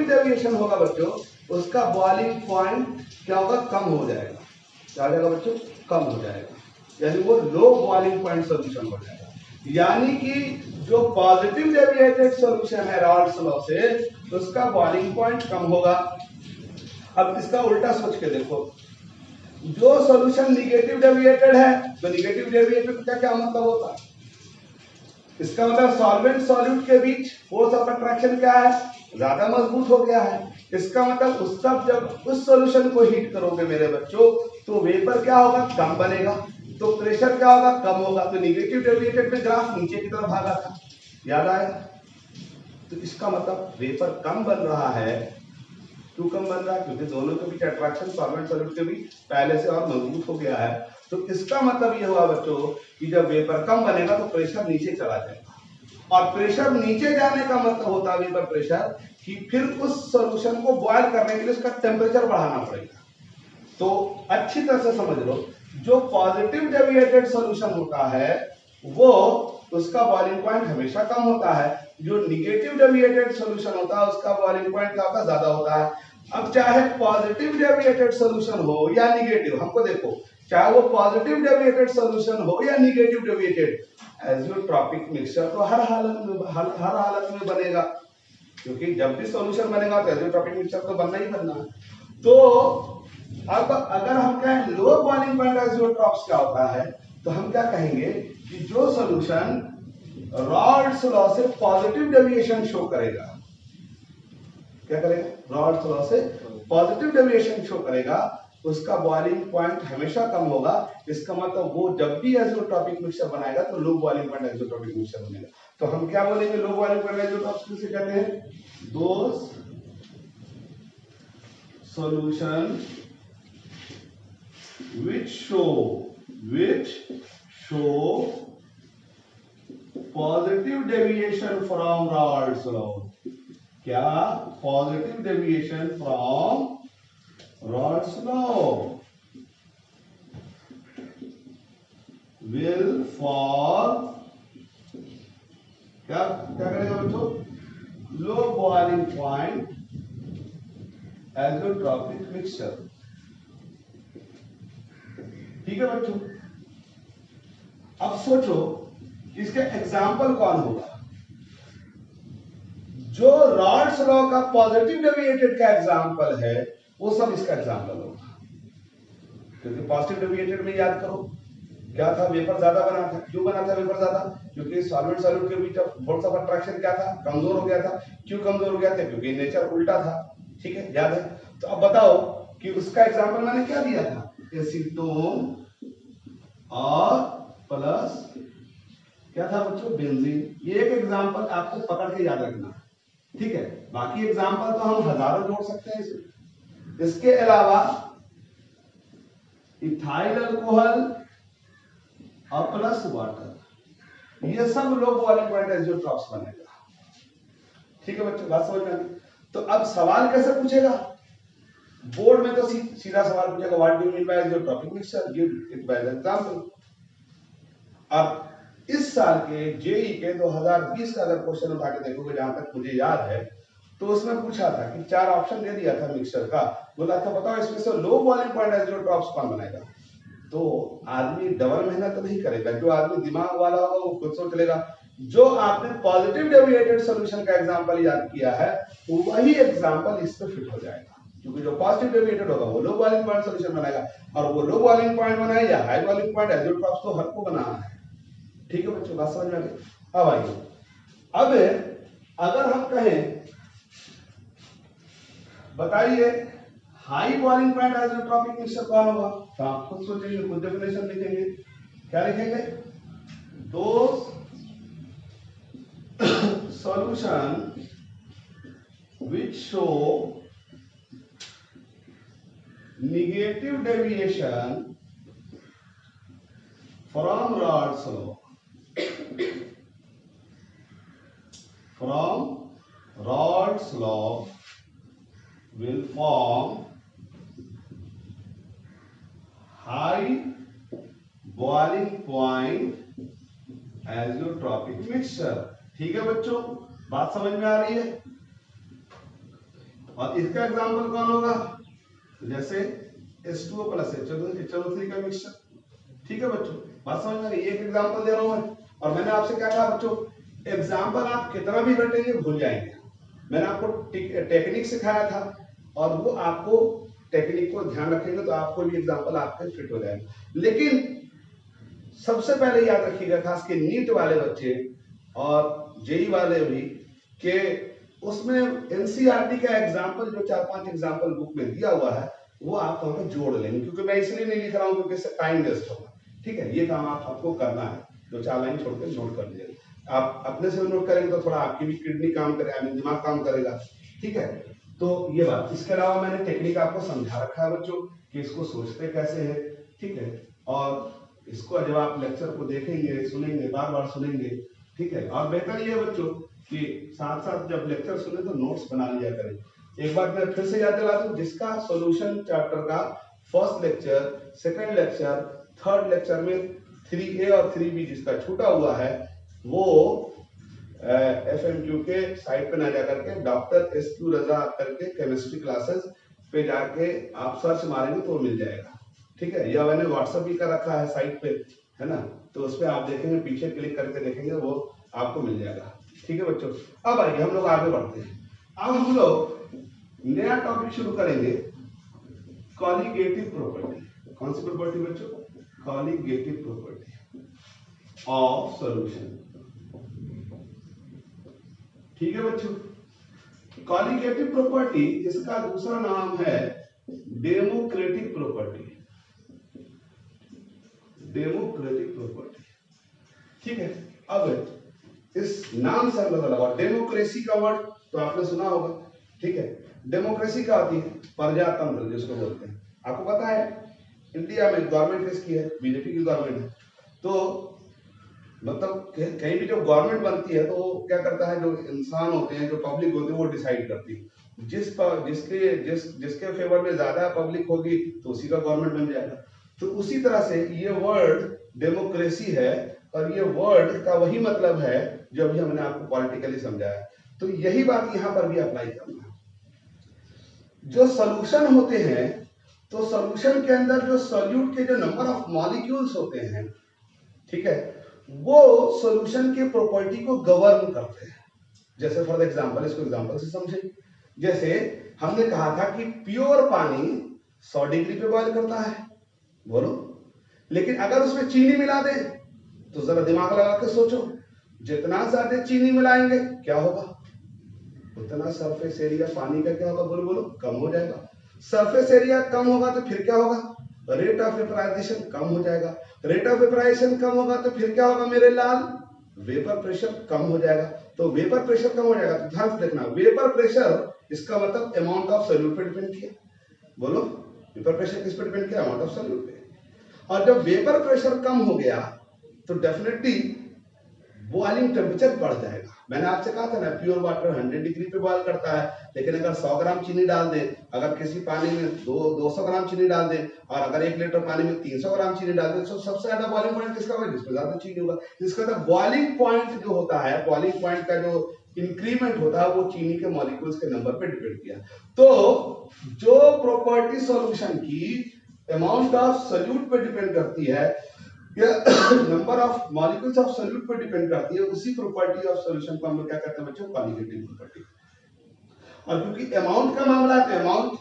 Deviation होगा बच्चों, उसका बॉइलिंग पॉइंट क्या होगा, कम हो जाएगा। क्या हो जाएगा बच्चों, कम हो जाएगा, यानी वो लो बॉइलिंग पॉइंट सोल्यूशन हो जाएगा। यानी कि जो पॉजिटिव डेविएटेड सोल्यूशन है रॉल्स लॉ से, उसका बॉइलिंग पॉइंट कम होगा। अब इसका उल्टा सोच के देखो, जो सॉल्यूशन निगेटिव डेविएटेड है, तो निगेटिव डेविएटेड का क्या मतलब होता है, इसका मतलब सॉल्वेंट सॉल्यूट के बीच फोर्स ऑफ अट्रैक्शन क्या है, ज्यादा मजबूत हो गया है। इसका मतलब उस सब जब उस सॉल्यूशन को हीट करोगे मेरे बच्चों, तो वेपर क्या होगा, कम बनेगा, तो प्रेशर क्या होगा, कम होगा। तो निगेटिव डेविएटेड में ग्राफ नीचे की तरफ भागा था, याद आया। तो इसका मतलब वेपर कम बन रहा है। क्यों कम बन रहा है, क्योंकि दोनों के बीच अट्रैक्शन सॉल्वेंट सॉल्यूट के बीच पहले से और मजबूत हो गया है। तो इसका मतलब ये हुआ बच्चों कि जब वेपर कम बनेगा तो प्रेशर नीचे चला जाएगा, और प्रेशर नीचे जाने का मतलब होता है वेपर प्रेशर कि फिर उस सॉल्यूशन को बॉयल करने के लिए उसका टेम्परेचर बढ़ाना पड़ेगा। तो अच्छी तरह से समझ लो, जो पॉजिटिव डेविएटेड सॉल्यूशन होता है वो उसका बॉइलिंग पॉइंट हमेशा कम होता है, जो निगेटिव डेविएटेड सॉल्यूशन होता है उसका बॉइलिंग पॉइंट क्या होता है, ज्यादा होता है। अब चाहे पॉजिटिव डेविएटेड सॉल्यूशन हो या निगेटिव, हमको देखो, चाहे वो पॉजिटिव डेविएटेड सॉल्यूशन हो या निगेटिव डेविएटेड, एज़ोट्रॉपिक मिक्सचर तो हर हालत में बनेगा, क्योंकि जब भी सॉल्यूशन बनेगा तो एज़ोट्रॉपिक मिक्सचर तो बनना ही बनना है। तो अब अगर हम कहें लो बॉइलिंग पॉइंट एज़ोट्रॉप्स क्या होता है, तो हम क्या कहेंगे कि जो सॉल्यूशन रॉल्स लॉ से पॉजिटिव डेविएशन शो करेगा, क्या करेगा, रॉल्स लॉ से पॉजिटिव डेविएशन शो करेगा, उसका बॉइलिंग पॉइंट हमेशा कम होगा। इसका मतलब वो जब भी एज़ोट्रॉपिक मिक्सचर बनाएगा तो लो बॉइलिंग पॉइंट एज़ोट्रॉपिक मिक्सचर बनेगा। तो हम क्या बोलेंगे, लो बॉइलिंग पॉइंट एज़ोट्रॉप्स किसे कहते हैं, those solution which show positive deviation from Raoult's law। क्या, positive deviation from Raoult's law will form, क्या क्या करेगा बच्चों, low boiling point azeotropic mixture. ठीक है बच्चों, अब सोचो इसके एग्जाम्पल कौन होगा। जो रॉल्स लॉ का पॉजिटिव डेविएटेड का एग्जाम्पल है वो सब इसका एग्जाम्पल होगा, क्योंकि पॉजिटिव डेविएटेड में याद करो क्या था, वेपर ज्यादा बना था। क्यों बना था वेपर ज्यादा, क्योंकि सॉल्वेंट सॉल्यूट के बीच फोर्स ऑफ अट्रैक्शन क्या था, कमजोर हो गया था। क्यों कमजोर हो गया था, क्योंकि नेचर उल्टा था। ठीक है, याद है। तो अब बताओ कि उसका एग्जाम्पल मैंने क्या दिया था, एसीटोन और प्लस क्या था बच्चों, बेंजीन। ये एक एग्जाम्पल आपको पकड़ के याद रखना, ठीक है। बाकी एग्जाम्पल तो हम हजारों जोड़ सकते हैं इसमें। इसके अलावा इथाइल अल्कोहल और प्लस वाटर, ये सब लोग बॉइलिंग पॉइंट एज़ोट्रॉप्स बनेगा। ठीक है बच्चों, बात समझ में आ गई। तो अब सवाल कैसे पूछेगा, बोर्ड में तो सीधा सवाल पूछेगा, what do you mean by azeotropic mixture, give it by example. अब इस साल के जेई के 2020 का अगर क्वेश्चन उठा के देखोगे, जहां तक मुझे याद है, तो उसमें पूछा था कि 4 ऑप्शन दे दिया था मिक्सचर का, बोला था बताओ इसमें से लो बॉइलिंग पॉइंट एज़ोट्रॉप्स कौन बनाएगा। तो आदमी डबल मेहनत तो नहीं करेगा, जो आदमी दिमाग वाला होगा वो खुद सोच लेगा। जो आपने पॉजिटिव डेविएटेड सॉल्यूशन का एग्जांपल याद किया है, वही एग्जांपल इस पे फिट हो जाएगा, क्योंकि जो पॉजिटिव डेविएटेड होगा वो लो बॉइलिंग पॉइंट सॉल्यूशन बनाएगा, और वो लो बॉइलिंग पॉइंट बनाए या हाई बॉइलिंग पॉइंट एज़ोट्रॉप्स तो हर को बनाना है। ठीक है बच्चों, बात समझ में आ गई। अब आइए, अब अगर हम कहें बताइए high boiling point azeotropic mixture कौन होगा, तो आप खुद सोचेंगे, खुद डेफिनेशन लिखेंगे। क्या लिखेंगे, दो solution which show negative deviation from Raoult's law, from Raoult's law will form high boiling point azeotropic mixture. ठीक है बच्चों, बात समझ में आ रही है। और इसका एग्जाम्पल कौन होगा? जैसे H2O प्लस HO3 का मिक्सचर। ठीक है बच्चों, बात समझ में आ गई? एक एग्जाम्पल दे रहा हूं मैं, और मैंने आपसे क्या कहा बच्चों, एग्जाम्पल आप कितना भी रटेंगे भूल जाएंगे। मैंने आपको टेक्निक सिखाया था, और वो आपको टेक्निक को ध्यान रखेंगे तो आपको भी एग्जाम्पल आपके फिट हो जाएगा। लेकिन सबसे पहले याद रखिएगा, खास के नीट वाले बच्चे और जेई वाले भी, कि उसमें एनसीईआरटी का एग्जाम्पल जो 4-5 एग्जाम्पल बुक में दिया हुआ है वो आप वहां पे जोड़ लेंगे, क्योंकि मैं इसलिए नहीं लिख रहा हूं क्योंकि इससे टाइम वेस्ट होगा। ठीक है, ये काम आपको करना है, 2-4 लाइन छोड़ के नोट कर लीजिएगा। आप अपने से नोट करेंगे तो थोड़ा आपकी भी किडनी काम करेगा, दिमाग काम करेगा। ठीक है, तो ये बात। इसके अलावा मैंने टेक्निक आपको समझा रखा है बच्चों कि इसको सोचते कैसे है। ठीक है, और इसको जब आप लेक्चर को देखेंगे, सुनेंगे, बार बार सुनेंगे, ठीक है, और बेहतर ये है बच्चों कि साथ साथ जब लेक्चर सुने तो नोट्स बना लिया करें। एक बार मैं फिर से याद दिला दूं, जिसका सॉल्यूशन चैप्टर का first lecture, second lecture, third lecture में 3A और 3B जिसका छूटा हुआ है, वो FMQ के साइट पे ना जाकर के डॉक्टर SQ रजा करके केमिस्ट्री क्लासेस पे जाके आप सर्च मारेंगे तो मिल जाएगा। ठीक है, या मैंने व्हाट्सएप भी कर रखा है साइट पे, है ना, तो उस पर आप देखेंगे, पीछे क्लिक करके देखेंगे, वो आपको मिल जाएगा। ठीक है बच्चों, अब आइए हम लोग आगे बढ़ते हैं। अब हम लोग नया टॉपिक शुरू करेंगे, कॉलिगेटिव प्रॉपर्टी। कौन सी प्रॉपर्टी बच्चों? Colligative property of solution. ठीक है बच्चों, कॉलिगेटिव प्रॉपर्टी, इसका दूसरा नाम है डेमोक्रेटिक प्रॉपर्टी। Democratic property. ठीक है, अब इस नाम से पता लगा, डेमोक्रेसी का वर्ड तो आपने सुना होगा। ठीक है, डेमोक्रेसी क्या होती है? प्रजातंत्र जिसको बोलते हैं। आपको पता है इंडिया में गवर्नमेंट किसकी है? बीजेपी की गवर्नमेंट है। तो मतलब कहीं भी जब गवर्नमेंट बनती है तो वो क्या करता है, जो इंसान होते हैं, जो पब्लिक होती है, वो डिसाइड करती है। जिसके फेवर में ज्यादा पब्लिक होगी तो उसी का गवर्नमेंट बन जाएगा। तो उसी तरह से ये वर्ड डेमोक्रेसी है, और ये वर्ड का वही मतलब है जो अभी हमने आपको पॉलिटिकली समझाया। तो यही बात यहां पर भी अप्लाई करना है। जो सोल्यूशन होते हैं, तो सोल्यूशन के अंदर जो सॉल्यूट के जो नंबर ऑफ मॉलिक्यूल्स होते हैं, ठीक है, वो सॉल्यूशन के प्रॉपर्टी को गवर्न करते हैं। जैसे फॉर एग्जांपल, इसको एग्जांपल से समझें। जैसे हमने कहा था कि प्योर पानी 100 डिग्री पे बॉयल करता है, बोलो, लेकिन अगर उसमें चीनी मिला दें तो जरा दिमाग लगा के सोचो, जितना ज्यादा चीनी मिलाएंगे क्या होगा? उतना सरफेस एरिया पानी का क्या होगा? बोलो बोलो, कम हो जाएगा। सरफेस एरिया कम होगा तो फिर क्या होगा? रेट ऑफ वेपराइजेशन कम हो जाएगा। रेट ऑफ वेपराइजेशन कम होगा तो फिर क्या होगा मेरे लाल? वेपर प्रेशर कम हो जाएगा। तो वेपर प्रेशर कम हो जाएगा तो ध्यान से देखना, वेपर प्रेशर इसका मतलब अमाउंट ऑफ सॉल्यूट पे डिपेंड किया। बोलो, वेपर प्रेशर किस पे डिपेंड किया? अमाउंट ऑफ सॉल्यूट पे। और जब वेपर प्रेशर कम हो गया तो डेफिनेटली बॉइलिंग टेम्परेचर बढ़ जाएगा। मैंने आपसे कहा था ना, प्योर वाटर 100 डिग्री पे बॉयल करता है, लेकिन अगर 100 ग्राम चीनी डाल दें, अगर किसी पानी में 200 ग्राम चीनी डाल दें, और अगर 1 लीटर पानी में 300 ग्राम चीनी डाल दें, तो सबसे ज्यादा बॉइलिंग पॉइंट किसका होगा? जिसमें ज्यादा चीनी होगा। जिसका मतलब बॉइलिंग पॉइंट जो होता है, बॉइलिंग पॉइंट का जो इंक्रीमेंट होता है, वो चीनी के मॉलिक्यूल्स के नंबर पे डिपेंड किया। तो जो प्रॉपर्टी सॉल्यूशन की अमाउंट ऑफ सॉल्यूट पे डिपेंड करती है, या number of molecules of solute पर डिपेंड करती है, उसी प्रॉपर्टी ऑफ सॉल्यूशन को हम लोग क्या कहते हैं बच्चों? Colligative property. और क्योंकि अमाउंट का मामला है तो अमाउंट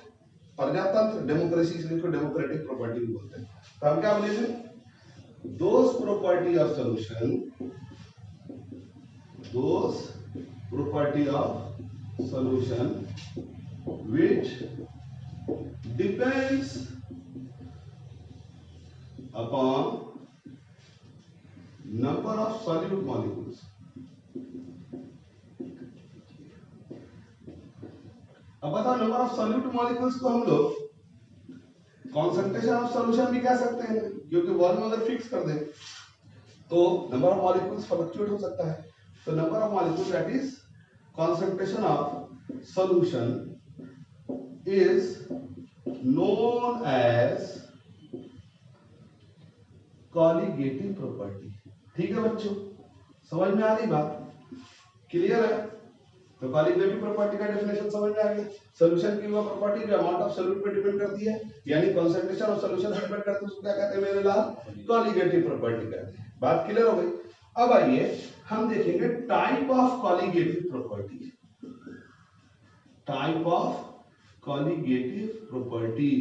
प्रजातंत्र, डेमोक्रेसी, इसलिए इसको डेमोक्रेटिक प्रॉपर्टी भी बोलते हैं। तो हम क्या बोलेंगे? Those property of solution, those property of solution which depends upon number of solute molecules। अब बताओ, नंबर ऑफ सॉल्यूट मॉलिक्यूल्स को हम लोग कॉन्सेंट्रेशन ऑफ सॉल्यूशन भी कह सकते हैं, क्योंकि वॉल्यूम अगर फिक्स कर दें तो नंबर ऑफ मॉलिक्यूल्स फ्लक्चुएट हो सकता है। तो number of molecules that is concentration of solution is known as colligative property. ठीक है बच्चों, समझ में आ रही बात? क्लियर है? तो कॉलिगेटिव प्रॉपर्टी का डेफिनेशन समझ में आ गया। सॉल्यूशन की वो प्रॉपर्टी जो अमाउंट ऑफ सॉल्यूट पे डिपेंड करती है, यानी कंसंट्रेशन ऑफ सॉल्यूशन पे डिपेंड करती है, उसको क्या कहते हैं मेरे लाल? कॉलिगेटिव प्रॉपर्टी कहते हैं। बात क्लियर हो गई। अब आइए हम देखेंगे type of colligative property. Type of colligative property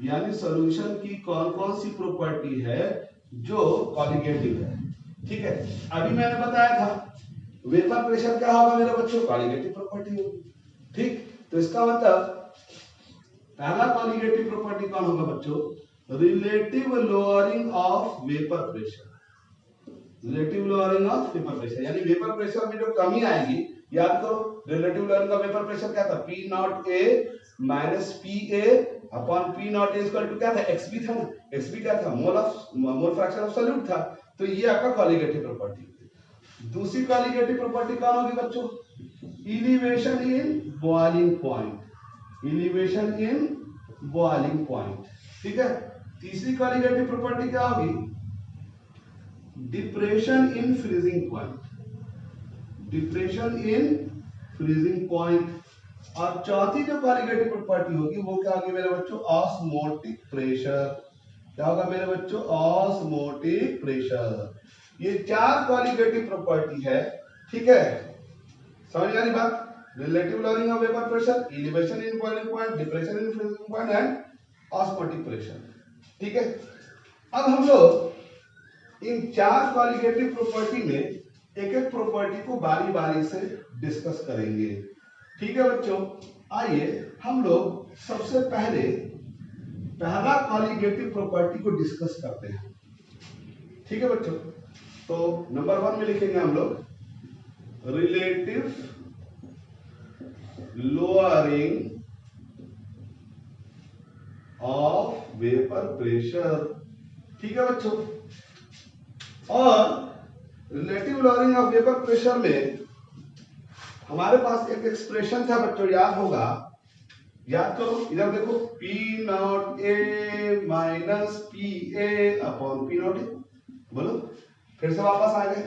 यानी सॉल्यूशन की कौन कौन सी प्रॉपर्टी है जो कॉलिगेटिव है। ठीक है, अभी मैंने बताया था वेपर प्रेशर क्या होगा मेरे बच्चों? कॉलिगेटिव प्रॉपर्टी होगी। ठीक, तो इसका मतलब पहला कॉलिगेटिव प्रॉपर्टी कौन होगा बच्चों? Relative lowering of vapour pressure. Relative lowering of vapour pressure यानी वेपर प्रेशर में जो कमी आएगी, याद करो relative lowering of vapour pressure क्या था? P nought A minus P A upon P nought A equal to क्या था? एक्सपी था ना। एक्सपी क्या था? मोल फ्रैक्शन ऑफ सॉल्यूट था। तो ये आपका कॉलिगेटिव प्रॉपर्टी। दूसरी कॉलिगेटिव प्रॉपर्टी कौन होगी बच्चों? Elevation in boiling point. Elevation in boiling point. ठीक है, तीसरी कॉलिगेटिव प्रॉपर्टी क्या होगी? Depression in freezing point. Depression in freezing point. और चौथी जो कॉलिगेटिव प्रॉपर्टी होगी वो क्या होगी मेरे बच्चों? Osmotic pressure. क्या होगा मेरे बच्चों? Osmotic pressure. ये चार कॉलिगेटिव प्रॉपर्टी है। ठीक है, समझ में आ रही बात? Relative lowering of vapour pressure, elevation in boiling point, depression in freezing point and osmotic pressure. ठीक है, अब हम लोग इन चार कॉलिगेटिव प्रॉपर्टी में एक एक प्रॉपर्टी को बारी बारी से डिस्कस करेंगे। ठीक है बच्चों, आइए हम लोग सबसे पहले पहला कॉलिगेटिव प्रॉपर्टी को डिस्कस करते हैं। ठीक है बच्चों, तो नंबर 1 में लिखेंगे हम लोग relative lowering of vapour pressure. ठीक है बच्चों, और relative lowering of vapour pressure में हमारे पास एक एक्सप्रेशन था बच्चों, याद होगा? याद करो, इधर देखो, P not A minus P A upon P nought ए। बोलो, फिर से वापस आ गए।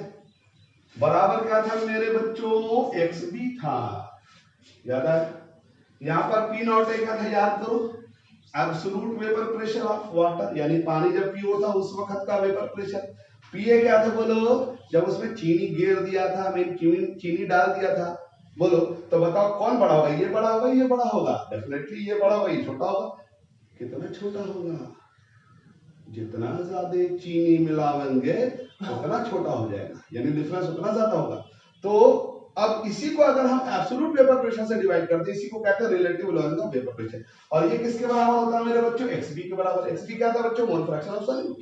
बराबर क्या था मेरे बच्चों? एक्स बी था, याद है? यहां पर पी नॉट ए क्या था? याद करो, absolute vapour pressure of water, यानी पानी जब प्योर था उस वक्त का वेपर प्रेशर। पीए क्या था बोलो? जब उसमें चीनी गिर दिया था, मैं चीनी डाल दिया था। बोलो, तो बताओ कौन बड़ा होगा? ये बड़ा होगा, ये बड़ा होगा? डेफिनेटली ये बड़ा होगा, ये छोटा होगा। कितना छोटा होगा? जितना ज्यादा चीनी मिलावेंगे उतना छोटा हो जाएगा, यानी डिफरेंस उतना ज्यादा होगा। तो अब इसी को अगर हम एब्सोल्यूट वेपर प्रेशर से डिवाइड करते हैं, इसी को कहते हैं relative lowering of vapour pressure. और ये किसके बराबर होता है मेरे बच्चों? एक्सबी के बराबर। एक्सबी क्या था बच्चों? Mole fraction of solute.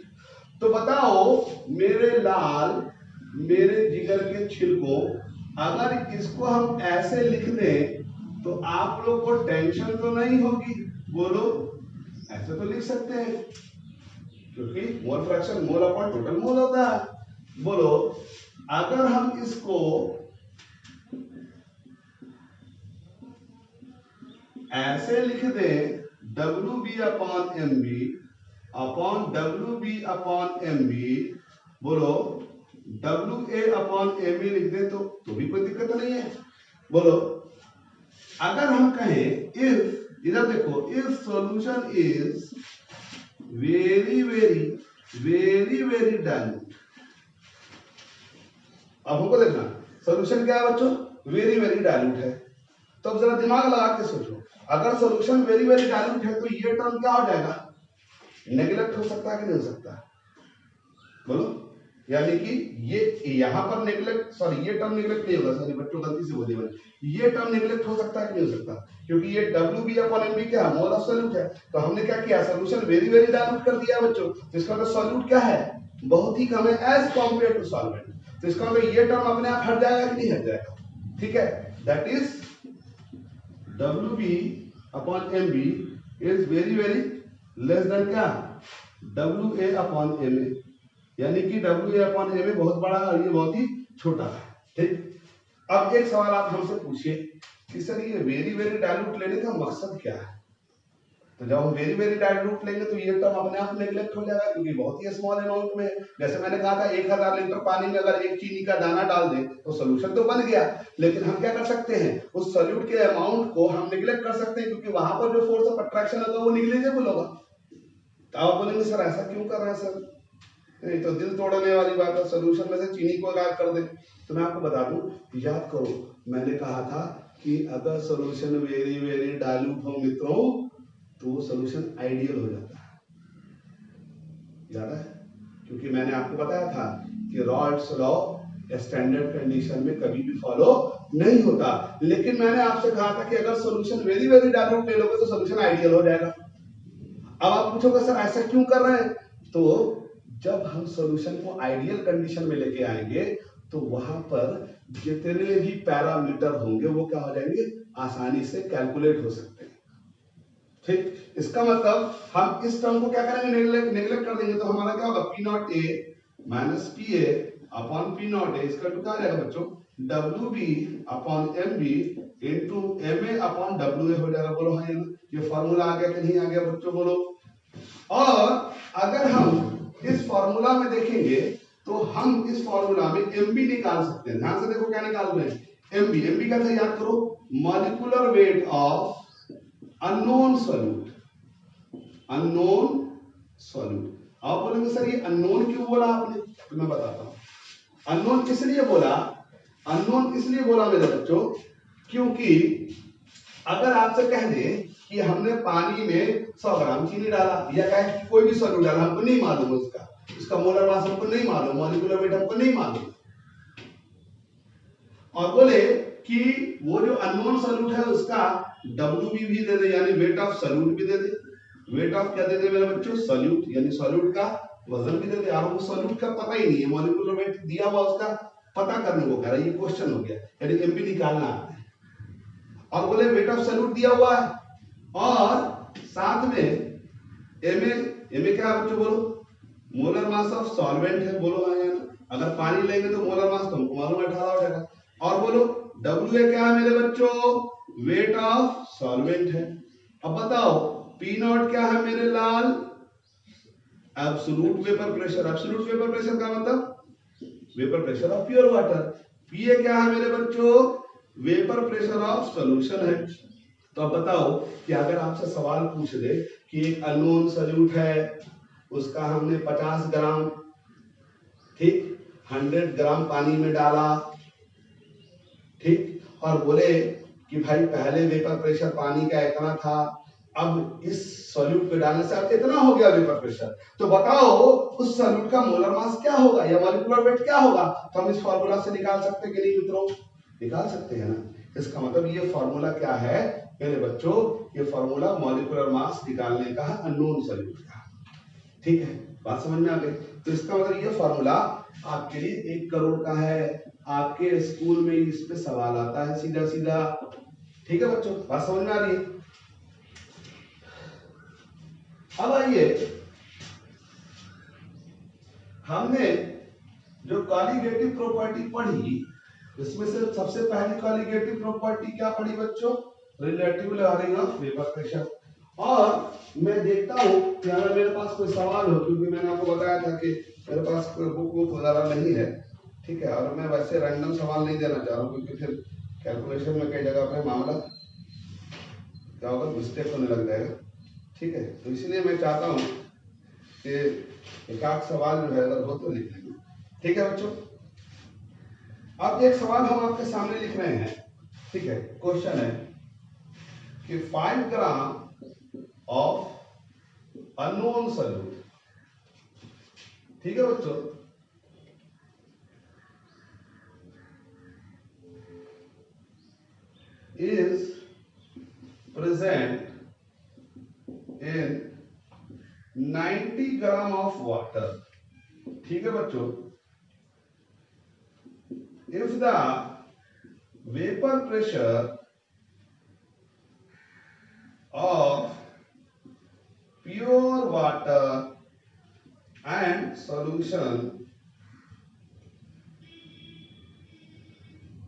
तो बताओ मेरे लाल, मेरे जिगर के छिलकों, अगर इसको हम ऐसे लिख दें तो आप लोग को टेंशन तो नहीं होगी? बोलो, ऐसे तो लिख सकते हैं क्योंकि mole fraction mole upon total mole होता है। बोलो, अगर हम इसको ऐसे लिख दें W B upon M B upon W B upon M B, बोलो W A upon M B लिख दें तो भी कोई दिक्कत नहीं है। बोलो, अगर हम कहें इफ, इधर देखो, if solution is very very very very dilute. अब हमको देखना सॉल्यूशन क्या है बच्चों? वेरी वेरी डाइल्यूट है। तो अब जरा दिमाग लगा के सोचो, अगर सॉल्यूशन वेरी वेरी डाइल्यूट है तो ये टर्म क्या हो जाएगा? नेगलेक्ट हो सकता है कि नहीं हो सकता? बोलो, यानी कि ये यहां पर नेगलेक्ट, सॉरी ये टर्म नेगलेक्ट नहीं होगा, सॉरी बच्चों गलती से बोले मैंने, ये टर्म नेगलेक्ट हो सकता है कि नहीं हो सकता? क्योंकि ये W B upon M B क्या है? मोल ऑफ सॉल्यूट है। तो हमने क्या किया? सॉल्यूशन वेरी वेरी डाइल्यूट कर दिया बच्चों। तो इसका मतलब सॉल्यूट क्या है? बहुत ही कम है एज कंपेयर टू सॉल्वेंट। तो इसका मतलब ये टर्म अपने आप हट जाएगा कि नहीं हट जाएगा? ठीक है, that is W B upon M B is very very less than क्या? W A upon M A, यानी कि W A upon M A बहुत बड़ा है और ये बहुत ही छोटा है। ठीक, अब एक सवाल आप हमसे पूछिए कि सर ये वेरी वेरी डाइल्यूट लेने का मकसद क्या है? तो जब हम वेरी वेरी डाइल्यूट लेंगे तो ये टर्म अपने आप नेग्लेक्ट हो जाएगा, क्योंकि बहुत ही स्मॉल अमाउंट में। जैसे मैंने कहा था 1000 लीटर पानी में अगर एक चीनी का दाना डाल दें तो सोल्यूशन तो बन गया, लेकिन हम क्या कर सकते हैं, उस सोल्यूट के अमाउंट को हम निग्लेक्ट कर सकते हैं, क्योंकि वहां पर जो फोर्स ऑफ अट्रैक्शन होगा वो निग्लिजिबल होगा। तो आप बोलेंगे सर ऐसा क्यों कर रहे हैं सर, नहीं तो दिल तोड़ने वाली बात है, सोल्यूशन में से चीनी को गायब कर दे। तो मैं आपको बता दूं, याद करो मैंने कहा था कि अगर सोल्यूशन वेरी वेरी डाइल्यूट हो मित्रों तो वो सोल्यूशन आइडियल हो जाता है, याद है, क्योंकि मैंने आपको बताया था कि रॉल्स लॉ स्टैंडर्ड कंडीशन में कभी भी फॉलो नहीं होता, लेकिन मैंने आपसे कहा था कि अगर सोल्यूशन वेरी वेरी डाइल्यूट ले लोगे तो सोल्यूशन आइडियल हो जाएगा। अब आप पूछोगे सर ऐसा क्यों कर रहे हैं, तो जब हम सोल्यूशन को आइडियल कंडीशन में लेके आएंगे तो वहां पर जितने भी पैरामीटर होंगे वो क्या हो जाएंगे, आसानी से कैलकुलेट हो सकते हैं। ठीक, इसका मतलब हम इस टर्म को क्या करेंगे, नेग्लेक्ट कर देंगे, तो हमारा क्या होगा, P nought A minus P A upon P nought A, इसका क्या आ जाएगा बच्चों, W B upon M B into M A upon W A हो जाएगा। बोलो हाँ, ये फॉर्मूला आ गया कि नहीं आ गया बच्चों, बोलो। और अगर हम इस फॉर्मूला में देखेंगे तो हम इस फॉर्मूला में एम बी निकाल सकते हैं। ध्यान से देखो क्या निकाल रहे हैं, एम बी का था, याद करो, molecular weight of unknown solute, unknown solute. आप बोलेंगे सर ये अननोन क्यों बोला आपने, तो मैं बताता हूं। अननोन इसलिए बोला, अननोन इसलिए बोला मेरे बच्चों, क्योंकि अगर आपसे कह दें कि हमने पानी में 100 ग्राम चीनी डाला, या कहे कि कोई भी सॉल्यूट डाला, हमको नहीं मालूम उसका, इसका मोलर मास हमको नहीं मालूम, मॉलिक्यूलर वेट हमको नहीं मालूम, और बोले कि वो जो अननोन सॉल्यूट है उसका डब्ल्यू भी दे दे, यानी वेट ऑफ सॉल्यूट भी दे दे। वेट ऑफ क्या दे दे मेरे बच्चों, सॉल्यूट, यानी सॉल्यूट का वजन भी दे दे। और वो सॉल्यूट का पता ही नहीं है, मॉलिक्यूलर वेट दिया हुआ उसका पता करने को कह रहा है, ये क्वेश्चन हो गया, यानी एमपी निकालना है। और बोले वेट ऑफ सॉल्यूट दिया हुआ है, और साथ में एमए क्या है बच्चों, बोलो, मोलर मास ऑफ सॉल्वेंट है, बोलो हाँ या ना। अगर पानी लेंगे तो मोलर मास तो हमको मालूम है 18 हो जाएगा। और बोलो डब्ल्यू क्या है मेरे बच्चों, वेट ऑफ सॉल्वेंट है। अब बताओ पी नॉट क्या है मेरे लाल, absolute vapour pressure. Absolute vapour pressure का मतलब vapour pressure of pure water. PA क्या है मेरे बच्चों, वेपर प्रेशर ऑफ सॉल्यूशन है। तो अब बताओ कि अगर आपसे सवाल पूछ दे कि एक अननोन सॉल्यूट है, उसका हमने 50 ग्राम, ठीक, 100 ग्राम पानी में डाला, ठीक, और बोले कि भाई पहले वेपर प्रेशर पानी का इतना था, अब इस सॉल्यूट पे डालने से अब इतना हो गया वेपर प्रेशर, तो बताओ उस सॉल्यूट का मोलर मास क्या होगा या मॉलिक्यूलर वेट क्या होगा। तो हम इस फार्मूला से निकाल सकते हैं कि नहीं मित्रों, निकाल सकते हैं ना। इसका मतलब ये फार्मूला क्या है मेरे बच्चों, ये फार्मूला मॉलिक्यूलर मास निकालने का है अननोन सॉल्यूट का। ठीक है, बात समझ में आ गई। तो इसका मतलब ये फार्मूला आपके लिए 1 करोड़ का है, आपके स्कूल में इस पे सवाल आता है सीधा सीधा। ठीक है बच्चों, बात समझ में आ रही है। अब आइए, हमने जो कॉलिगेटिव प्रॉपर्टी पढ़ी, इसमें से सबसे पहली कॉलिगेटिव प्रॉपर्टी क्या पढ़ी बच्चों, रिलेटिव लहरिंग ऑफ वेपर प्रेशर। और मैं देखता हूं कि अगर मेरे पास कोई सवाल हो, क्योंकि मैंने आपको बताया था कि मेरे पास कोई बुक वगैरह नहीं है, ठीक है, और मैं वैसे रैंडम सवाल नहीं देना चाह रहा हूं, क्योंकि फिर कैलकुलेशन में कई जगह पे मामला क्या होगा, मिस्टेक होने लग जाएगा। ठीक है, तो इसलिए मैं चाहता हूं कि एक आध सवाल जो है अगर हो तो लिख लेंगे। ठीक है बच्चों, अब एक सवाल हम आपके सामने लिख रहे हैं। ठीक है, क्वेश्चन है कि 5 ग्राम ऑफ अननोन सॉल्यूट, ठीक है बच्चों, is present in 90 gram of water. ठीक है बच्चों, if the vapor pressure of pure water and solution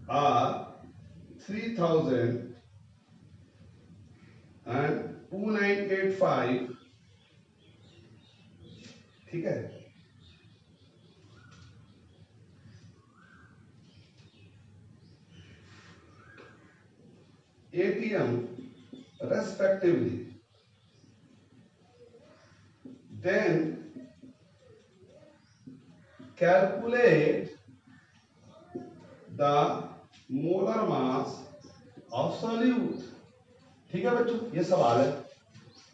are 3000 and 2985, ठीक है, ATM respectively, then calculate the molar mass of solute। ठीक है बच्चों, ये सवाल है।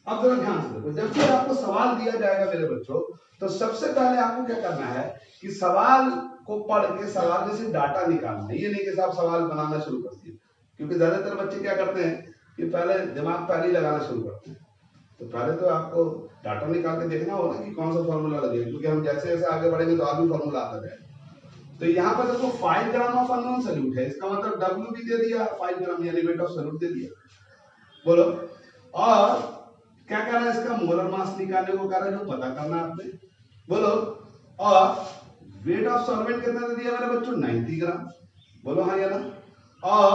अब जरा ध्यान से देखो, जब भी आपको सवाल दिया जाएगा मेरे बच्चों, तो सबसे पहले आपको क्या करना है कि सवाल को पढ़ के सवाल में से डाटा निकालना है। ये नहीं कि आप सवाल बनाना शुरू कर दिए, क्योंकि ज्यादातर बच्चे क्या करते हैं कि पहले दिमाग पहले ही लगाना शुरू करते हैं। तो पहले तो आपको डाटा निकाल के देखना होगा कि कौन सा फॉर्मूला लगेगा, क्योंकि हम जैसे जैसे आगे बढ़ेंगे तो आगे फॉर्मूला आता जाएगा। तो यहाँ पर देखो 5 ग्राम ऑफ अननोन सोल्यूट है, इसका मतलब W भी दे दिया, 5 ग्राम यानी वेट ऑफ सोल्यूट दे दिया। बोलो, और क्या कह रहा है, इसका मोलर मास निकालने को कह रहा है, जो पता करना है आपने। बोलो, और वेट ऑफ सॉल्वेंट कितना दे दिया मेरे बच्चों, 90 ग्राम। बोलो हाँ या ना। और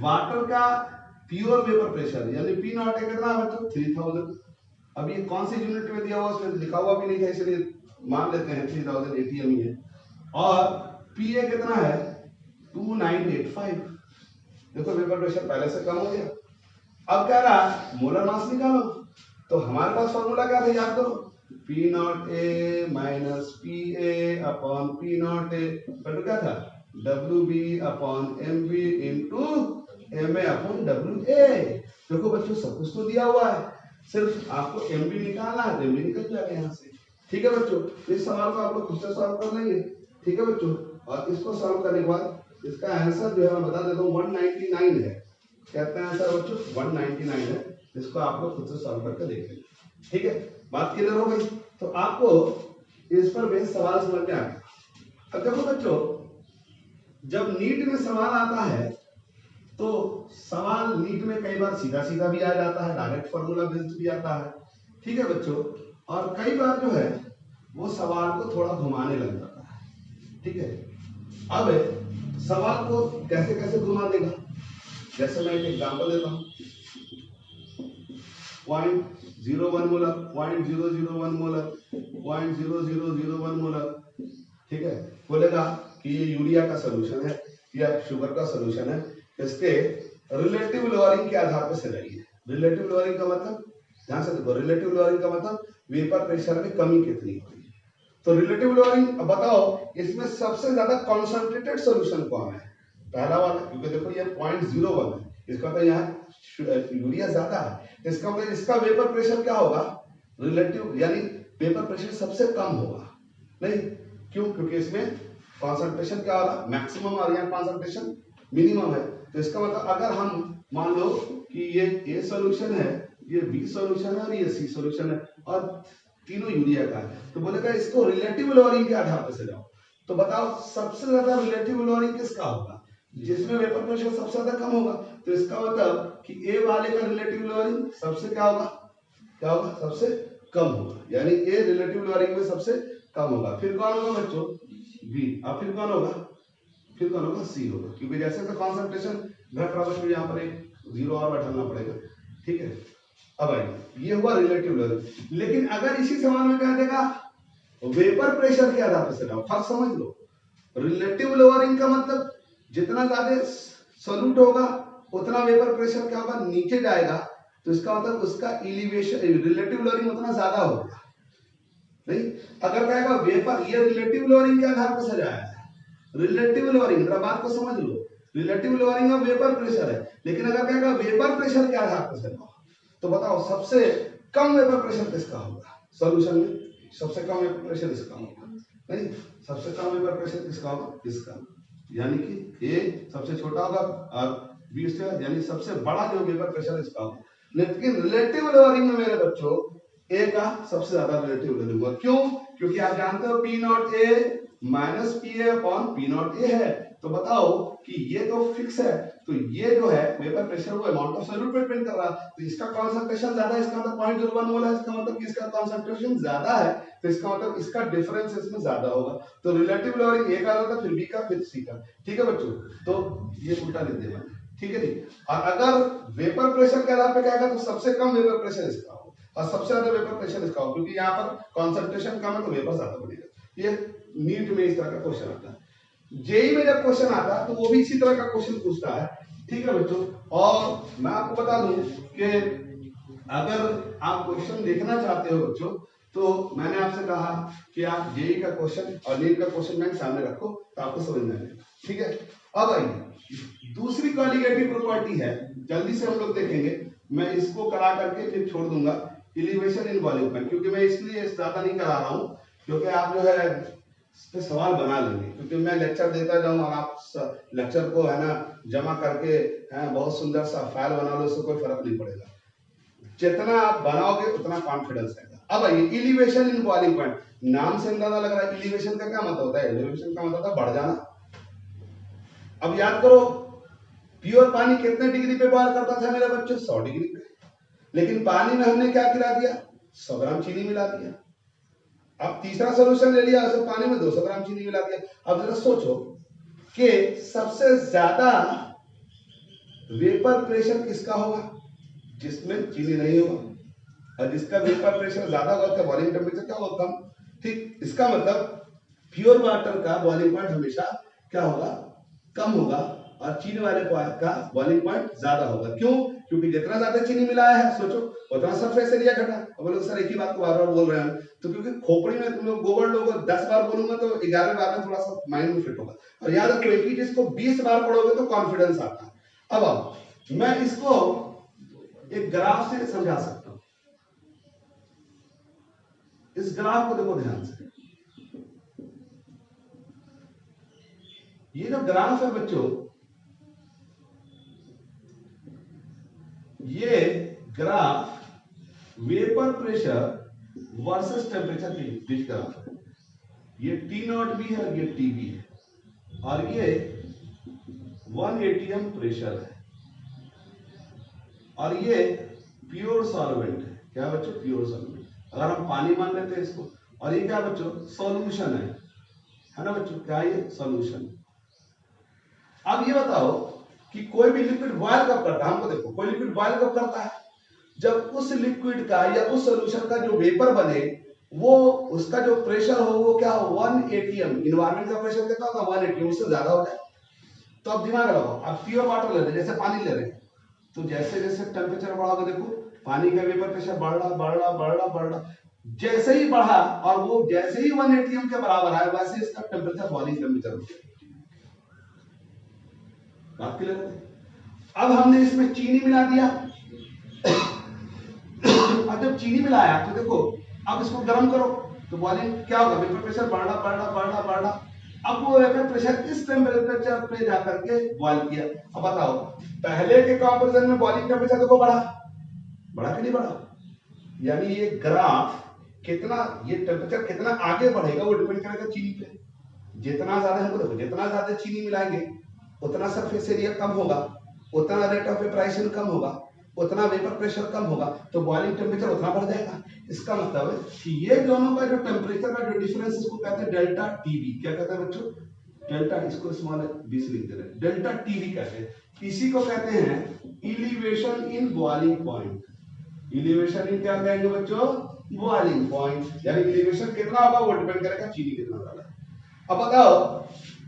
वाटर का प्योर वेपर प्रेशर यानी पी नॉट है कितना बच्चों, 3000। अब ये कौन सी यूनिट में दिया हुआ, उसमें लिखा हुआ भी नहीं था, इसलिए मान लेते हैं 3000 ATM ही है। और पीए कितना है, 2985। देखो वेपर प्रेशर पहले से कम हो गया। अब कह रहा है मोलर मास निकालो, तो हमारे पास फॉर्मूला क्या था, याद करो, P nought A minus P A upon P nought A, but क्या था, W B upon M B into M A upon W A. देखो बच्चों, सब कुछ तो दिया हुआ है, सिर्फ आपको एम बी निकालना है, एम बी निकल जाएगा यहाँ से। ठीक है बच्चों, इस सवाल को आप लोग खुद से सॉल्व कर लेंगे। ठीक है बच्चों, और इसको सॉल्व करने के बाद इसका आंसर जो है मैं बता देता हूँ, 199 है। कहते हैं सर बच्चों 199 है, इसको आप लोग खुद से सॉल्व करके देख लेंगे। ठीक है, बात क्लियर हो गई। तो आपको इस पर बेस सवाल समझ में आ गया। अब देखो बच्चों, जब नीट में सवाल आता है तो सवाल नीट में कई बार सीधा सीधा भी आ जाता है, डायरेक्ट फॉर्मूला बेस्ड भी आता है। ठीक है बच्चों, और कई बार जो है वो सवाल को थोड़ा घुमाने लग जाता है। ठीक है, अब सवाल को कैसे कैसे घुमा देगा, जैसे मैं एक एग्जांपल देता हूं, 0.01 मोलर, 0.001 मोलर, 0.0001 मोलर। ठीक है, बोलेगा कि ये यूरिया का सॉल्यूशन है या शुगर का सॉल्यूशन है, इसके रिलेटिव लोअरिंग के आधार पर सजाई है। रिलेटिव लोअरिंग का मतलब, ध्यान से देखो, रिलेटिव लोअरिंग का मतलब वेपर प्रेशर में कमी कितनी होगी। तो रिलेटिव लोअरिंग बताओ, इसमें सबसे ज्यादा कॉन्सेंट्रेटेड सॉल्यूशन कौन है, पहला वाला, क्योंकि देखो ये 0.01 है, इसका तो यहाँ यूरिया ज्यादा है, इसका मतलब इसका वेपर प्रेशर क्या होगा, रिलेटिव यानी वेपर प्रेशर सबसे कम होगा। नहीं क्यों, क्योंकि इसमें कॉन्सेंट्रेशन क्या होगा, मैक्सिमम, और यहाँ कॉन्सेंट्रेशन मिनिमम है। तो इसका मतलब अगर हम मान लो कि ये ए सॉल्यूशन है, ये बी सॉल्यूशन है और ये सी सॉल्यूशन है, और तीनों यूरिया का है, तो बोलेगा इसको रिलेटिव लोअरिंग के आधार पर सजाओ। तो बताओ सबसे ज्यादा रिलेटिव लोअरिंग किसका होगा, जिसमें वेपर प्रेशर सबसे ज्यादा कम होगा। तो इसका मतलब कि ए वाले का रिलेटिव लोअरिंग सबसे क्या होगा, क्या होगा, सबसे कम होगा, यानी ए रिलेटिव लोअरिंग में सबसे कम होगा। फिर कौन होगा बच्चों, बी, और फिर कौन होगा, फिर कौन होगा, सी होगा, क्योंकि जैसे तो कॉन्सेंट्रेशन घट रहा है, यहाँ पर एक जीरो और बैठाना पड़ेगा। ठीक है, अब आइए, ये हुआ रिलेटिव लोअरिंग। लेकिन अगर इसी सवाल में कह देगा वेपर प्रेशर के आधार पर सजाओ, फर्क समझ लो। रिलेटिव लोअरिंग का मतलब जितना ज्यादा सॉल्यूट होगा उतना वेपर प्रेशर क्या होगा, नीचे जाएगा। तो इसका मतलब उसका एलिवेशन, रिलेटिव लोअरिंग उतना ज्यादा होगा। नहीं, अगर कहेगा वेपर, ये रिलेटिव लोअरिंग के आधार पर सजाया है, रिलेटिव लोअरिंग, बात को समझ लो, relative lowering of vapour pressure है। लेकिन अगर कहेगा वेपर प्रेशर के आधार पर सजाओ, तो बताओ सबसे कम वेपर प्रेशर किसका होगा सॉल्यूशन में, सबसे कम वेपर प्रेशर इसका होगा। नहीं, सबसे कम वेपर प्रेशर किसका होगा, इसका, यानी कि ए सबसे छोटा होगा और बी से, यानी सबसे बड़ा जो वेपर प्रेशर इसका होगा। लेकिन रिलेटिव लोअरिंग में मेरे बच्चों ए का सबसे ज्यादा रिलेटिव लोअरिंग होगा। क्यों, क्योंकि आप जानते हो P nought A minus P A upon P nought ए है। तो बताओ कि ये तो फिक्स है, तो ये जो है वेपर प्रेशर वो अमाउंट ऑफ सॉल्यूट पे डिपेंड कर रहा है। तो इसका कॉन्सेंट्रेशन ज्यादा है, इसका मतलब 0.01 मोल है, इसका मतलब कि इसका कॉन्सेंट्रेशन ज्यादा है, तो इसका मतलब इसका डिफरेंस इसमें ज्यादा होगा। तो रिलेटिव लोअरिंग ए का होगा, फिर बी का, फिर सी का। ठीक है बच्चों, तो ये उल्टा लिख देना, ठीक है जी। और अगर वेपर प्रेशर के आधार पे कहेगा तो सबसे कम वेपर प्रेशर इसका हो और सबसे ज्यादा वेपर प्रेशर इसका हो, क्योंकि यहाँ पर कॉन्सेंट्रेशन कम है तो वेपर ज्यादा बनेगा। ये नीट में इस तरह का क्वेश्चन आता है। जेई में जब क्वेश्चन आता है तो वो भी इसी तरह का क्वेश्चन पूछता है, ठीक है बच्चों। और मैं आपको बता दूं कि अगर आप क्वेश्चन देखना चाहते हो बच्चों, तो मैंने आपसे कहा कि आप जेई का क्वेश्चन और नीट का क्वेश्चन बैंक सामने रखो तो आपको समझ में आएगा, ठीक है। अब आइए दूसरी कॉलिगेटिव प्रॉपर्टी है, जल्दी से हम लोग देखेंगे। मैं इसको करा करके फिर छोड़ दूंगा, एलिवेशन इन वॉल्यूम पॉइंट, क्योंकि मैं इसलिए ज्यादा नहीं करा रहा हूं क्योंकि आप जो है इस पे सवाल बना लेंगे, क्योंकि मैं लेक्चर देता जाऊं और आप लेक्चर को है ना जमा करके है बहुत सुंदर सा फाइल बना लो, उससे कोई फर्क नहीं पड़ेगा। जितना आप बनाओगे उतना कॉन्फिडेंस रहेगा। अब आइए एलिवेशन इन बॉइलिंग पॉइंट, नाम से अंदाजा लग रहा है एलिवेशन का क्या मतलब होता है। एलिवेशन का मतलब होता है बढ़ जाना। अब याद करो प्योर पानी कितने डिग्री पे बॉयल करता था मेरे बच्चे, 100 डिग्री पे, लेकिन पानी में हमने क्या गिरा दिया, 100 ग्राम चीनी मिला दिया। अब तीसरा सोल्यूशन ले लिया, उसे पानी में 200 ग्राम चीनी मिला दिया। अब जरा सोचो कि सबसे ज्यादा वेपर प्रेशर किसका होगा, जिसमें चीनी नहीं होगा, और जिसका वेपर प्रेशर ज्यादा होगा उसका बॉइलिंग टेम्परेचर क्या होगा, कम। ठीक, इसका मतलब प्योर वाटर का बॉइलिंग पॉइंट हमेशा क्या होगा, कम होगा, और चीनी वाले पॉइंट का बॉइलिंग पॉइंट ज्यादा होगा। क्यों, क्योंकि जितना ज्यादा चीनी मिलाया है सोचो उतना सरफेस एरिया घटा। अब बोलो सर एक ही बात को बार बार बोल रहे हैं, तो क्योंकि खोपड़ी में तुम लोग गोबर लोग 10 बार बोलूंगा तो 11वें बार में थोड़ा सा माइंड में फिट होगा। और याद रखो एक ही चीज को 20 बार पढ़ोगे तो कॉन्फिडेंस आता है। अब मैं इसको एक ग्राफ से समझा सकता हूं। इस ग्राफ को देखो ध्यान से, ये जो ग्राफ है बच्चों, ये graph vapour pressure versus temperature के बीच ग्राफ है। ये टी नॉट भी है और ये टी भी है, और ये 1 atm प्रेशर है, और ये प्योर सॉल्वेंट है। क्या बच्चों, प्योर सॉल्वेंट, अगर हम पानी मान लेते हैं इसको। और ये क्या बच्चों, सॉल्यूशन है ना बच्चों, क्या ये सॉल्यूशन। अब ये बताओ कि कोई भी लिक्विड बॉयल कब करता है, हमको देखो कोई लिक्विड बॉयल कब करता है, जब उस लिक्विड का या उस सॉल्यूशन का जो वेपर बने वो उसका जो प्रेशर हो वो क्या हो, 1 atm। इन्वायरमेंट का प्रेशर कितना होता है, 1 atm, उससे ज्यादा हो जाए। तो अब दिमाग लगाओ, आप प्योर वाटर ले रहे हैं, जैसे पानी ले रहे हैं, तो जैसे जैसे टेम्परेचर बढ़ाओगे देखो पानी का वेपर प्रेशर बढ़ रहा बढ़ रहा बढ़ रहा बढ़ रहा, जैसे ही बढ़ा और वो जैसे ही 1 atm के बराबर आया वैसे इसका टेम्परेचर बॉइलिंग टेम्परेचर हो गया। बात क्लियर है। अब हमने इसमें चीनी मिला दिया, अब जब चीनी मिलाया तो देखो अब इसको गर्म करो तो बॉइलिंग क्या होगा, वेपर प्रेशर बढ़ रहा बढ़ रहा बढ़ रहा बढ़ रहा। अब वो वेपर प्रेशर इस टेम्परेचर पे जाकर के बॉइल किया। अब बताओ पहले के कंपैरिजन में बॉइलिंग टेम्परेचर देखो बढ़ा बढ़ा कि नहीं बढ़ा, यानी ये ग्राफ कितना, ये टेम्परेचर कितना आगे बढ़ेगा वो डिपेंड करेगा चीनी पे। जितना ज्यादा हमको देखो, जितना ज्यादा चीनी मिलाएंगे उतना सरफेस एरिया कम होगा, उतना रेट ऑफ वेपराइजेशन कम होगा, उतना वेपर प्रेशर कम होगा, तो बॉइलिंग टेम्परेचर उतना बढ़ जाएगा। इसका मतलब है कि ये दोनों का जो टेम्परेचर का जो डिफरेंस इसको कहते हैं डेल्टा टीवी। क्या कहते हैं बच्चों, डेल्टा, इसको स्मॉल बी से लिख दे रहे हैं, डेल्टा टीवी कहते हैं। इसी को कहते हैं elevation in boiling point. Elevation in क्या कहेंगे बच्चों, बॉइलिंग पॉइंट, यानी एलिवेशन कितना होगा वो डिपेंड करेगा चीनी कितना ज्यादा। अब बताओ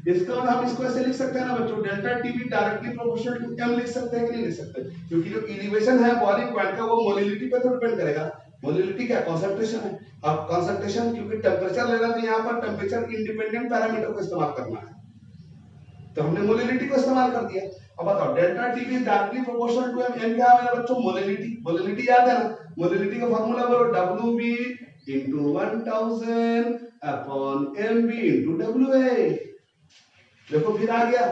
इसका मतलब हम इसको ऐसे लिख सकते हैं ना बच्चों, delta TV directly proportional to M लिख सकते हैं कि नहीं लिख सकते, क्योंकि जो एलिवेशन है बॉइलिंग पॉइंट का वो मोलिलिटी पे तो डिपेंड करेगा। मोलिलिटी क्या, कंसंट्रेशन है। अब कंसंट्रेशन क्योंकि टेम्परेचर लेना तो यहाँ पर टेम्परेचर इंडिपेंडेंट पैरामीटर को इस्तेमाल करना है, तो हमने मोलिलिटी को इस्तेमाल कर दिया। अब बताओ delta TV directly proportional to M, M क्या है मेरे बच्चों, मोलिलिटी। मोलिलिटी याद है ना, मोलिलिटी का फार्मूला बोलो, WB into 1000 upon MB into WA। देखो फिर आ गया।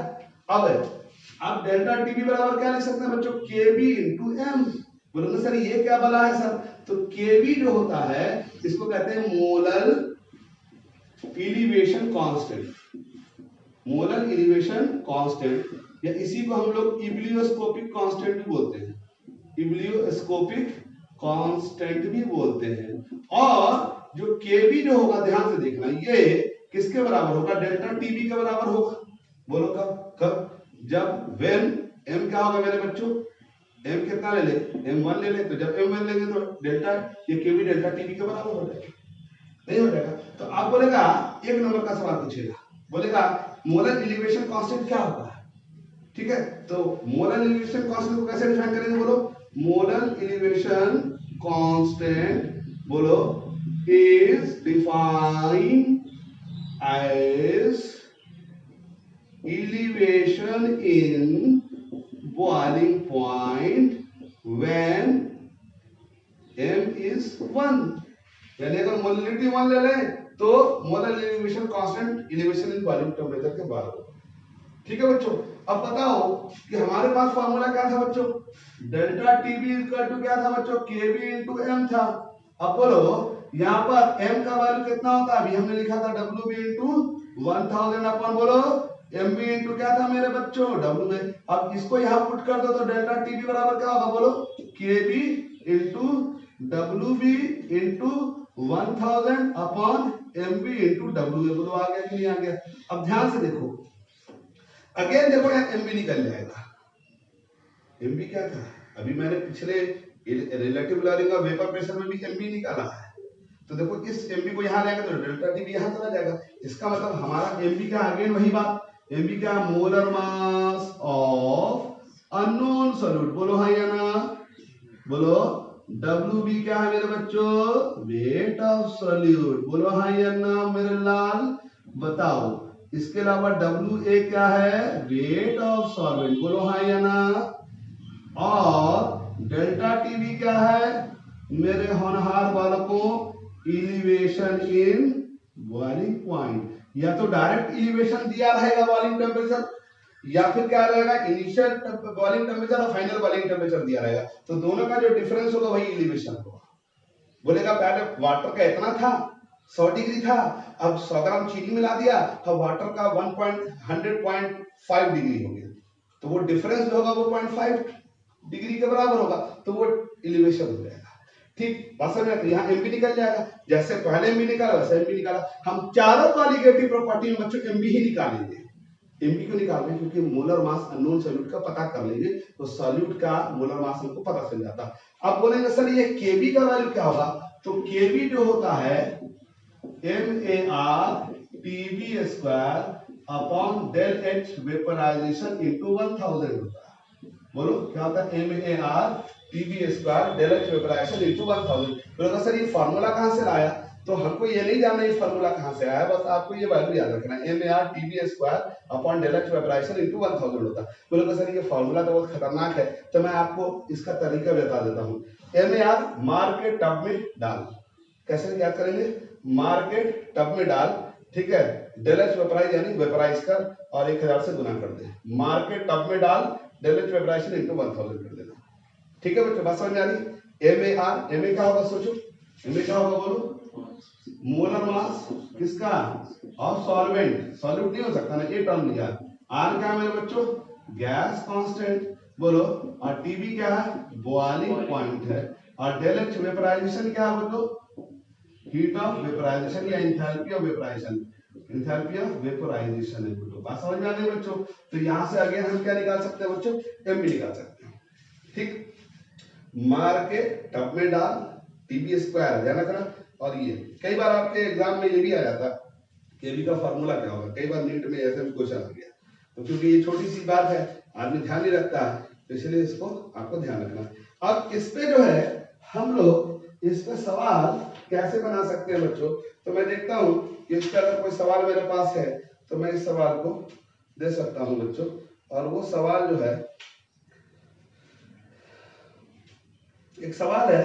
अब डेल्टा टीवी बराबर क्या लिख सकते हैं बच्चों, केबी इंटू एम। बोलोगे सर ये क्या बला है सर, तो केबी जो होता है इसको कहते हैं molar elevation constant. Molar elevation constant, या इसी को हम लोग इब्लियोस्कोपिक कांस्टेंट भी बोलते हैं, इब्लियोस्कोपिक कांस्टेंट भी बोलते हैं। और जो केबी जो होगा ध्यान से देखना, ये किसके बराबर होगा, डेल्टा टीवी के बराबर होगा। बोलो कब कब, जब व्हेन m क्या होगा मेरे बच्चों, m कितना ले ले, m1 ले ले, तो जब m1 लेंगे तो डेल्टा ये kb डेल्टा tb के बराबर हो जाएगा, नहीं हो जाएगा। तो आप बोलेगा एक नंबर का सवाल पूछेगा, बोलेगा मोलर एलिवेशन कांस्टेंट क्या होता है, ठीक है। तो मोलर एलिवेशन कांस्टेंट को कैसे डिफाइन करेंगे, बोलो मोलर एलिवेशन कांस्टेंट बोलो is defined as elevation in boiling point when m is 1, यानी अगर मोलरिटी 1 ले लें तो molar elevation constant elevation in boiling temperature के बराबर होगा, ठीक है बच्चों। अब बताओ कि हमारे पास फार्मूला क्या था बच्चों, डेल्टा टीबी इक्वल टू क्या था बच्चों, केबी इनटू एम था। अब बोलो यहाँ पर m का वैल्यू कितना होता है, अभी हमने लिखा था डब्ल्यू बी इंटू 1000 अपन बोलो एम बी इंटू क्या था मेरे बच्चों डब्ल्यू में। अब इसको यहाँ पुट कर दो तो डेल्टा टीबी बराबर क्या होगा, बोलो K B into W B into 1000 upon M B into W. बोलो आ गया कि नहीं आ गया। अब ध्यान से देखो अगेन, देखो यहाँ एम बी निकल जाएगा। एम बी क्या था, अभी मैंने पिछले रिलेटिव लर्निंग और वेपर प्रेशर में भी एम बी निकाला है। तो देखो इस एम बी को यहाँ लाएंगे तो डेल्टा टी बी यहाँ चला जाएगा। इसका मतलब हमारा एम बी का अगेन वही बात, एम बी क्या, molar mass of unknown solute. बोलो हाँ या ना, बोलो डब्ल्यू बी क्या है मेरे बच्चों, वेट ऑफ सॉल्यूट। बोलो हाँ या ना मेरे लाल, बताओ इसके अलावा डब्ल्यू ए क्या है, वेट ऑफ सॉल्वेंट। बोलो हाँ या ना। और डेल्टा टी बी क्या है मेरे होनहार बालकों, एलिवेशन इन बॉइलिंग पॉइंट। या तो डायरेक्ट एलिवेशन दिया रहेगा बॉइलिंग टेम्परेचर, या फिर क्या रहेगा इनिशियल बॉइलिंग टेम्परेचर और फाइनल बॉइलिंग टेम्परेचर दिया रहेगा। तो दोनों का जो डिफरेंस होगा वही एलिवेशन होगा। बोलेगा पहले वाटर का इतना था 100 डिग्री था, अब 100 ग्राम चीनी मिला दिया तो वाटर का 100.5 डिग्री हो गया, तो वो डिफरेंस जो होगा वो 0.5 डिग्री के बराबर होगा, तो वो एलिवेशन हो जाएगा। ठीक बात समझ में, तो यहाँ एमबी निकल जाएगा, जैसे पहले एमबी निकाला वैसे एमबी निकाला। हम चारों कॉलिगेटिव प्रॉपर्टी में बच्चों एमबी ही निकालेंगे। एमबी क्यों निकाल रहे हैं, क्योंकि मोलर मास अननोन सॉल्यूट का पता कर लेंगे तो सॉल्यूट का मोलर मास हमको पता चल जाता। अब बोलेंगे सर ये केबी का वैल्यू क्या होगा, तो केबी जो होता है MAR TB square upon del H vaporisation into 1000 होता है। बोलो क्या होता है, MAR TB square del H vaporisation into 1000। बोलो सर ये फार्मूला कहां से लाया, तो हमको ये नहीं जानना ये फार्मूला कहां से आया, बस आपको ये वैल्यू याद रखना है MAR TB square upon del H vaporisation into 1000 होता है। बोलो सर ये फार्मूला तो बहुत खतरनाक है, तो मैं आपको इसका तरीका बता देता हूं। MAR मार के टब में डाल, कैसे याद करेंगे, मार के टब में डाल, ठीक है, डेल एच वेपराइज यानी वेपराइज कर और 1000 से गुना कर दे, मार के टब में डाल डेल एच वेपराइजेशन इनटू 1000 कर देना। ठीक है बच्चों, बात समझ में आ रही। MAR MA क्या होगा, सोचो MA क्या होगा, बोलो मोलर मास किसका, ऑफ सॉल्वेंट, सॉल्यूट नहीं हो सकता ना, ये टर्म लिया। R क्या है मेरे बच्चों, गैस कांस्टेंट, बोलो, और TB क्या है, बॉइलिंग पॉइंट है, और डेल एच वेपराइजेशन क्या है, बोलो हीट ऑफ वेपराइजेशन या enthalpy of vaporisation, enthalpy of vaporisation है। तो बात समझ में आ गई बच्चों। तो यहां से अगेन हम क्या निकाल सकते हैं बच्चों, एमबी निकाल सकते हैं। ठीक, मार के टब में डाल टीबी स्क्वायर ध्यान रखना। और ये कई बार आपके एग्जाम में ये भी आ जाता है केबी का फार्मूला क्या होगा, कई बार नीट में ऐसे भी क्वेश्चन आ गया, तो क्योंकि ये छोटी सी बात है आदमी ध्यान नहीं रखता है, तो इसलिए इसको आपको ध्यान रखना। अब इस पे जो है हम लोग इस पे सवाल कैसे बना सकते हैं बच्चों, तो मैं देखता हूं कि इस पे अगर कोई सवाल मेरे पास है तो मैं इस सवाल को दे सकता हूं बच्चों। और वो सवाल जो है, एक सवाल है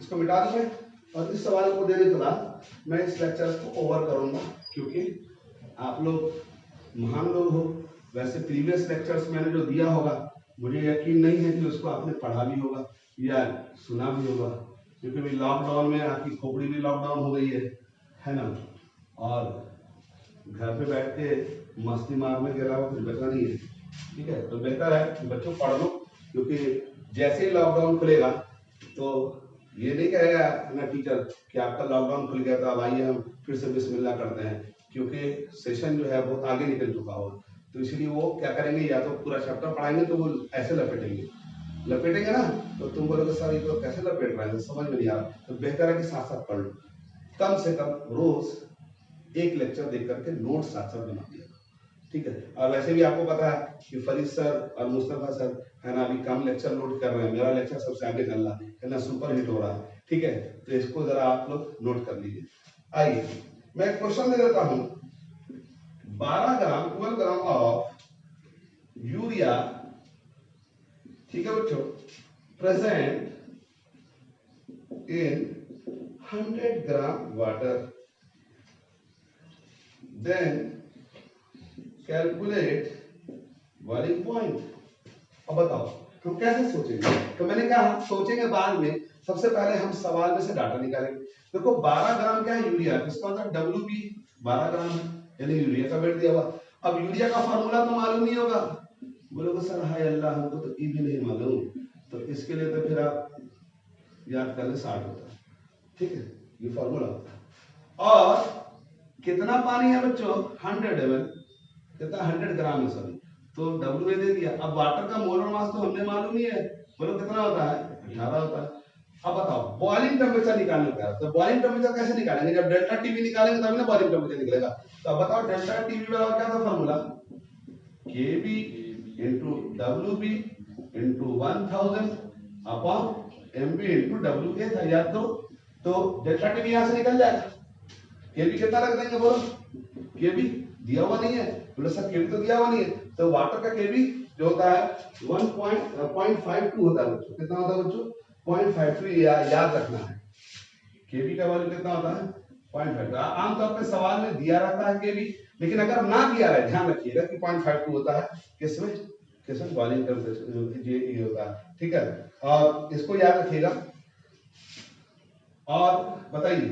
इसको मिटा दूं मैं, और इस सवाल को देने के बाद मैं इस लेक्चर को ओवर करूंगा, क्योंकि आप लोग महान लोग हो। वैसे प्रीवियस लेक्चर्स मैंने जो दिया होगा मुझे यकीन नहीं है कि उसको आपने पढ़ा भी होगा या सुना भी होगा, क्योंकि भी लॉकडाउन में आपकी खोपड़ी भी लॉकडाउन हो गई है ना, और घर पे बैठ के मस्ती मारने के अलावा कुछ बचा नहीं है। ठीक है, तो बेहतर है कि बच्चों पढ़ लो, क्योंकि जैसे ही लॉकडाउन खुलेगा तो ये नहीं कहेगा ना टीचर कि आपका लॉकडाउन खुल गया था अब आइए हम फिर से बिस्मिल्लाह करते हैं, क्योंकि सेशन जो है बहुत आगे निकल चुका होगा। तो इसलिए वो क्या करेंगे, या तो पूरा चैप्टर पढ़ाएंगे तो वो ऐसे लपेटेंगे ना, तो तुम बोलोगे सर ये तो कैसे लपेट रहे हैं, समझ में नहीं आ रहा। तो बेहतर है कि साथ साथ पढ़ लो, कम से कम रोज एक लेक्चर देख करके नोट साथ साथ बना दिया, ठीक है। और वैसे भी आपको पता है कि फरीद सर और मुस्तफा सर है ना अभी कम लेक्चर लोड कर रहे हैं, मेरा लेक्चर सबसे आगे चल रहा है ना, सुपर हिट हो रहा है, ठीक है। तो इसको जरा आप लोग नोट कर लीजिए। आइए मैं क्वेश्चन दे देता हूं, 12 ग्राम 12 ग्राम ऑफ यूरिया, ठीक है बच्चों, present in 100 gram water, then calculate boiling point। अब बताओ हम कैसे सोचेंगे, तो मैंने कहा सोचेंगे बाद में, सबसे पहले हम सवाल में से डाटा निकालेंगे। देखो 12 ग्राम क्या है यूरिया, इसका मतलब WB 12 ग्राम है, यानी यूरिया का वेट दिया हुआ। अब यूरिया का फॉर्मूला तो मालूम नहीं होगा, बोलोगे सर हाय अल्लाह हमको तो ये भी नहीं मालूम, तो इसके लिए तो फिर आप याद कर ले 60 होता है, ठीक है, ये फॉर्मूला होता है। और कितना पानी है बच्चों, 100 ml, कितना 100 ग्राम है सर, तो W दे दिया। अब वाटर का मोलर मास तो हमने मालूम ही है, बोलो कितना होता है, 18 होता है। अब बताओ बॉइलिंग टेम्परेचर निकालने का, तो बॉइलिंग टेम्परेचर कैसे निकालेंगे, जब डेल्टा टीवी निकालेंगे तभी ना बॉइलिंग टेम्परेचर निकलेगा। तो अब बताओ डेल्टा टीवी बराबर क्या था formula, KB into WB into 1000 upon MB into WA था, याद करो। तो डेल्टा टीवी यहां से निकल जाएगा, केबी कितना रख देंगे बोलो, केबी दिया हुआ नहीं है, बोले सर केबी तो दिया हुआ नहीं है, तो वाटर का केबी जो होता है 1.52 होता है बच्चों, कितना होता है बच्चों 0.52, याद रखना है। केबी का वैल्यू कितना होता है 0.52। आमतौर पे सवाल में दिया रहता है केबी, लेकिन अगर ना दिया रहे ध्यान रखिएगा कि 0.52 होता है किसमें बॉइलिंग टेम्परेचर ये होता है, ठीक है। और इसको याद रखिएगा। और बताइए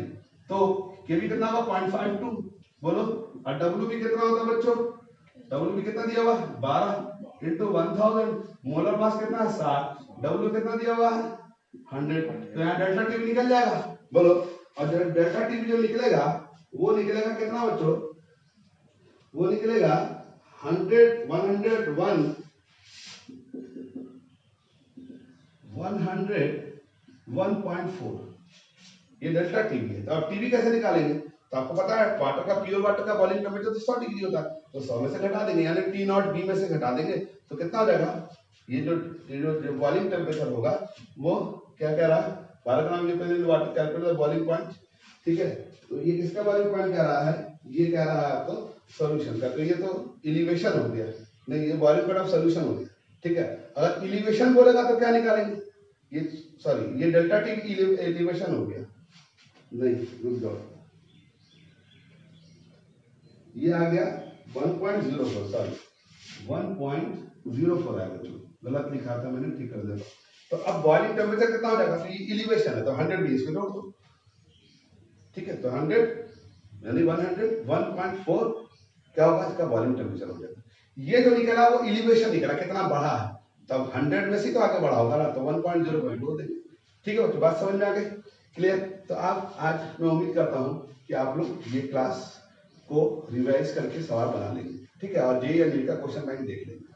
तो केबी कितना होगा 0.52 बोलो, और WB कितना होता है बच्चों, WB कितना दिया हुआ 12 इंटू 1000, मोलर मास कितना है 60, W कितना दिया हुआ है 100, तो यहाँ डेल्टा टीवी निकल जाएगा बोलो। और जब डेल्टा टीवी जो निकलेगा वो निकलेगा कितना बच्चों, वो निकलेगा 101.4, ये डेल्टा टीवी है। तो अब टीवी कैसे निकालेंगे, तो आपको पता है वाटर का प्योर वाटर का बॉइलिंग टेम्परेचर तो 100 डिग्री होता है, तो 100 में से घटा देंगे, यानी T0 B में से घटा देंगे, तो कितना हो जाएगा, ये जो बॉइलिंग टेम्परेचर होगा वो क्या कह रहा है 12 gram water calculate boiling point, ठीक है। तो ये किसका बॉइलिंग पॉइंट कह रहा है, ये कह रहा है आपको सॉल्यूशन का, तो ये तो एलिवेशन हो गया, नहीं ये बॉइलिंग पॉइंट ऑफ सॉल्यूशन हो गया, ठीक है। अगर एलिवेशन बोलेगा तो क्या निकालेंगे, ये सॉरी ये डेल्टा टी एलिवेशन हो गया, नहीं रुक जाओ, ये आ गया 1.04, सॉरी 1.04 आया बच्चों, गलत लिखा था मैंने, ठीक कर देता। तो अब बॉइलिंग टेम्परेचर कितना हो जाएगा, तो ये एलिवेशन है तो 100 भी इसमें जोड़ दो, ठीक है। तो 100 यानी 104 क्या होगा, इसका बॉइलिंग टेम्परेचर हो जाएगा। ये जो निकला वो एलिवेशन निकला, कितना बढ़ा है, तब 100 में से तो आगे बढ़ा होगा ना, तो 1.0 देंगे, ठीक है बच्चों, बात समझ में आ गई, क्लियर। तो आप आज मैं उम्मीद करता हूं कि आप लोग ये क्लास को रिवाइज करके सवाल बना लेंगे, ठीक है, और JEE का क्वेश्चन बैंक देख लेंगे।